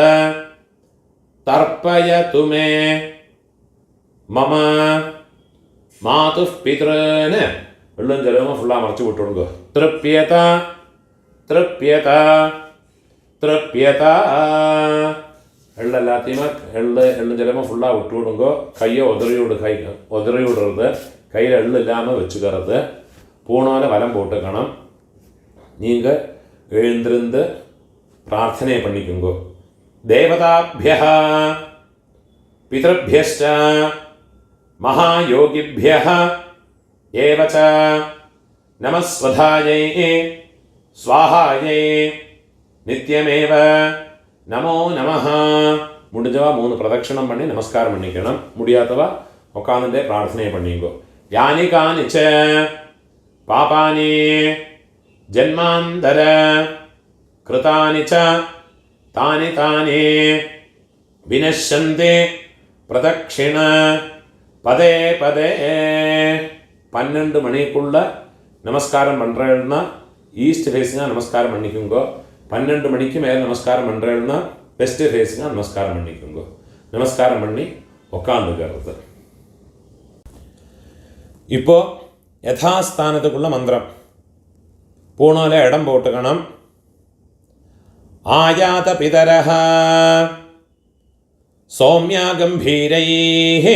तर्पयतु मे मम मातुः पितॄन् வெள்ளம் ஜலமாக ஃபுல்லாக மறைச்சி விட்டுடுங்க திருப்பியத திருப்பியத திருப்பியத எள்ள எல்லாத்தையுமே எள்ளு ஜலமாக ஃபுல்லாக விட்டு விடுங்க கையை உதறி விடுறது கையில் எள்ளு இல்லாமல் வச்சுக்கிறது பூணால வலம் போட்டுக்கணும் நீங்கள் எழுந்திருந்து பிரார்த்தனை பண்ணிக்கோங்க தேவதாபியः பிதृभ्यश्च महायोगिभ्यः एव च नमः स्वधायै स्वाहायै नित्यमेव நமோ நமஹ முடிஞ்சவா 3 பிரதட்சணம் பண்ணி நமஸ்காரம் பண்ணிக்கணும் முடியாதவா உட்காந்துட்டே பிரார்த்தனை பண்ணிங்கோ யானி கானிச்ச பாபானி ஜன்மாந்தர கிருதானி ச தானி தானி வினஷ்யந்தே பிரதட்சிண பதே பதே 12 மணிக்குள்ள நமஸ்காரம் பண்ணுறேன்னா ஈஸ்ட் ஃபேஸிங்காக நமஸ்காரம் பண்ணிக்கோங்கோ 12 மணிக்கு மேலே நமஸ்காரம் பண்ணுறேன்னா வெஸ்ட் ஃபேஸிங்காக நமஸ்காரம் பண்ணிக்கோங்க நமஸ்காரம் பண்ணி உட்காந்துக்கிறது இப்போ யதாஸ்தானத்துக்குள்ள மந்திரம் பூணால இடம் போட்டுக்கணும் ஆயாத பிதரஹ சௌமியா கம்பீரைः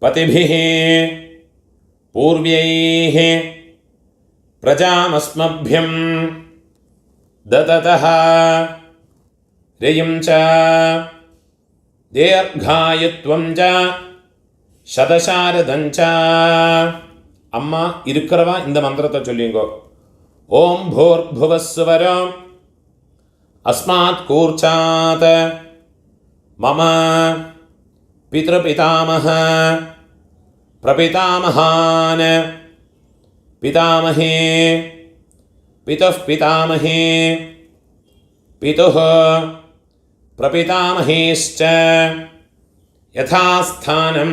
பதிபிः பூர்வைः பிரஜாமஸ்மभ्यं ददतः रयिं च दीर्घायुत्वं च शतशारदं च अम्मा इरुक्करवा इंद मंत्रத்தை சொல்லிங்கோ ओम भूर्भुवस्सुवरं अस्मात् कूर्चात् मम पितृपितामह प्रपितामहान् पितामहे पितुः पितामहे पितुः प्रपितामहेश्च यथास्थानं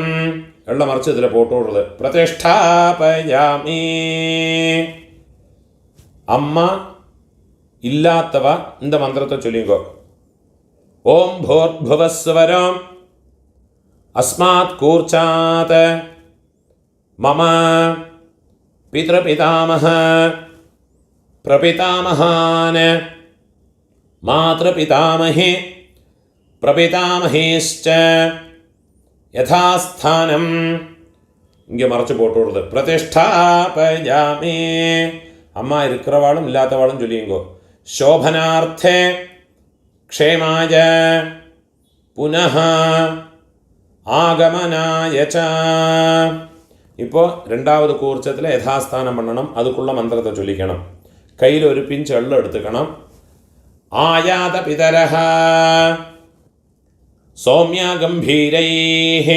எல்லாம் மறைச்சு இதில் போட்டு விடுறது பிரதிஷ்டாபயாமி அம்மா இல்லாதவா இந்த மந்திரத்தை சொல்லிங்கோ ஓம் பூர்புவஸ்வரம் அஸ்மாத் கூர்ச்சாத் மம பித்ருபிதாமஹ பிரபிதாமஹான் மாத்ருபிதாமஹி பிரபிதாமஹேஷ்ச யதாஸ்தானம் இங்கே மறைச்சு போட்டு விடுறது பிரதிஷ்டாபயாமி அம்மா இருக்கிறவாளும் இல்லாதவாளும் சொல்லிங்கோ சோபனார்த்தே க்ஷேமாய புனः ஆகமனாய ச இப்போ ரெண்டாவது கூர்ச்சத்தில் யதாஸ்தானம் பண்ணணும். அதுக்குள்ள மந்திரத்தை சொல்லிக்கணும். கையில் ஒரு பிஞ்ச் எள்ளு எடுத்துக்கணும். ஆயாத பிதரஹ சௌமியா கம்பீரைஹ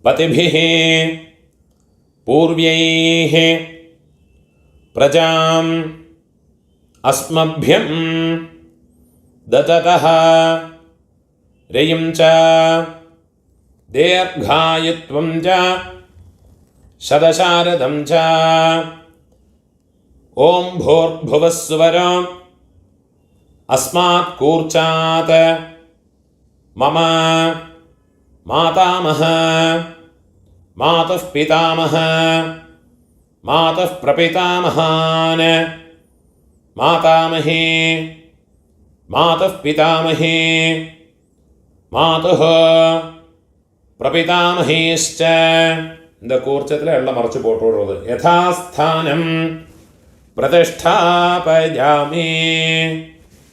பதிபிஹ பூர்வைஹ பிரஜாம் அஸ்மப்யம் தததஹ ரயம் ச தீர்காயுத்வம் ச சதசாரதம் ச ஓம் பூர்புவஸ்வரம் அஸ்மாத் கூர்ச்சாத் மம மாதாமஹ மாதுः பிதாமஹ மாதுः பிரபிதாமஹான் மாதாமஹி மாதுः பிதாமஹி மாதுः பிரபிதாமஹேஷ்ச இந்த கூர்ச்சத்தில் எல்லாம் மறைச்சு போட்டு விடுறது. யதாஸ்தானம் பிரதிஷ்டாபயாமி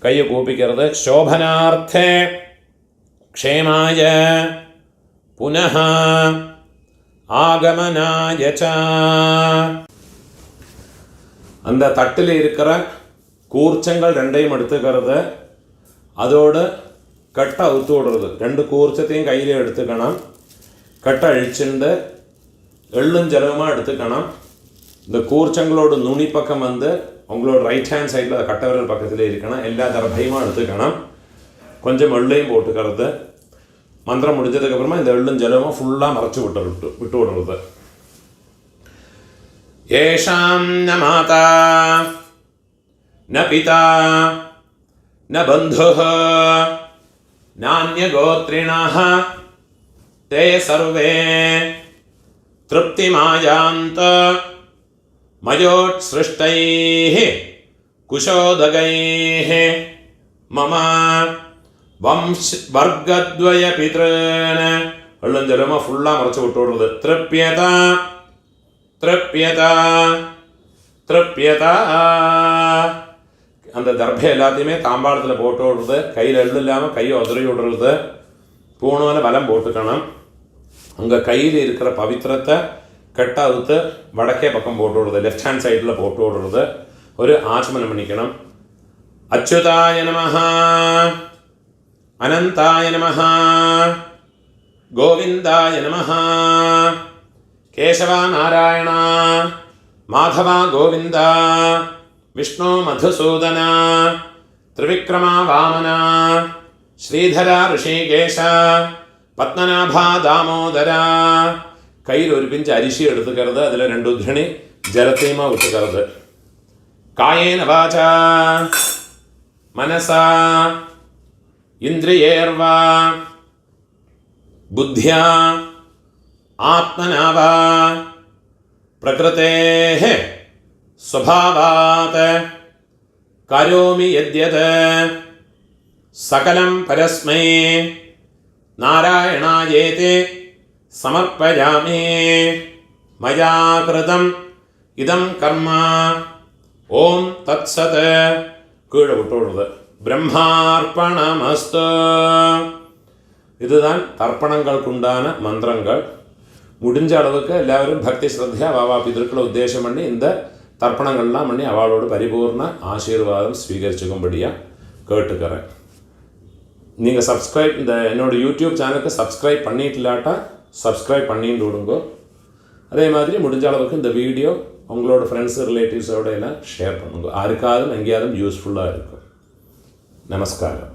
கையை கூப்பிக்கிறது. சோபனார்த்தே க்ஷேமாய புனः ஆகமனாய ச அந்த தட்டில் இருக்கிற கூர்ச்சங்கள் ரெண்டையும் எடுத்துக்கிறது. அதோடு கட்டை அவுத்து விடுறது. ரெண்டு கூர்ச்சத்தையும் கையில் எடுத்துக்கணும். கட்டை அழிச்சுண்டு எள்ளும் ஜலமாக எடுத்துக்கணும். இந்த கூர்ச்சங்களோட நுனி பக்கம் வந்து உங்களோட ரைட் ஹேண்ட் சைடில் அதை கட்டை விரல் பக்கத்தில் இருக்கணும். எல்லா தரப்பையுமா எடுத்துக்கணும். கொஞ்சம் எள்ளையும் போட்டுக்கிறது. மந்திரம் முடிஞ்சதுக்கப்புறமா இந்த எள்ளும் ஜலமாக ஃபுல்லாக மறைச்சி விட்டு விடுறது. ஏஷாம் ந மாதா ந பிதா ந பந்துः நான்யகோத்ரிணः தே சர்வே திருப்திமாயாந்த மயோத்ஸ்ருஷ்டைः குஷோதகைः மம வர்க்கத்வய பித்ருன் எள்ளுஞ்சலமாக ஃபுல்லாக மறைச்சி விட்டு விடுறது. திருப்யதா திருப்யதா திருப்யதா அந்த தர்பை எல்லாத்தையுமே தாம்பாளத்தில் போட்டு விடுறது. கையில் எள்ளு இல்லாமல் கையை உதறி விடுறது. பூணுவில் பலம் போட்டுக்கணும். அங்கே கையில் இருக்கிற பவித்திரத்தை கட்டை அவுத்து வடக்கே பக்கம் போட்டு விடுறது. லெஃப்ட் ஹேண்ட் சைடில் போட்டு விடுறது. ஒரு ஆச்சமனம் பண்ணிக்கணும். அச்சுதாய நமஹ அனந்தாய நமஹ கோவிந்தாய நமஹ கேசவா நாராயணா மாதவா கோவிந்தா விஷ்ணு மதுசூதனா திரிவிக்ரமா வாமனா ஸ்ரீதரா ரிஷிகேஷ பத்மநாபா தாமோதரா கையில் ஒரு பிஞ்சு அரிசி எடுத்துக்கிறது. அதில் 2 உத்ரணி ஜலத்தையுமா விட்டுக்கிறது. காயேன வாசா மனசா இந்திரியேர்வா புத்தியா ஆத்மனாவா பிரகிருதேஹ ஸ்வபாவாத் கரோமி யத்யத் சகலம் பரஸ்மை நாராயணாயேதி சமர்ப்பயாமி மயா கிருதம் இதம் கர்ம ஓம் தத்சத் கீழே விட்டு விடுறது. பிரம்மார்ப்பணமஸ்து. இதுதான் தர்ப்பணங்களுக்குண்டான மந்திரங்கள். முடிஞ்ச அளவுக்கு எல்லாரும் பக்தி ஸ்ரத்தையா வாவா பிதர்களை உத்தேசம் பண்ணி இந்த தர்ப்பணங்கள்லாம் பண்ணி அவளோட பரிபூர்ண ஆசீர்வாதம் ஸ்வீகரிச்சுக்கும்படியாக கேட்டுக்கிறேன். நீங்கள் சப்ஸ்கிரைப் இந்த என்னோடய யூடியூப் சேனலுக்கு சப்ஸ்கிரைப் பண்ணிட்டு இல்லாட்டா சப்ஸ்கிரைப் பண்ணிட்டு விடுங்கோ. அதே மாதிரி முடிஞ்ச அளவுக்கு இந்த வீடியோ உங்களோட ஃப்ரெண்ட்ஸ் ரிலேட்டிவ்ஸோட எல்லாம் ஷேர் பண்ணுங்க. யாருக்காவது எங்கேயாவது யூஸ்ஃபுல்லாக இருக்கும். நமஸ்காரம்.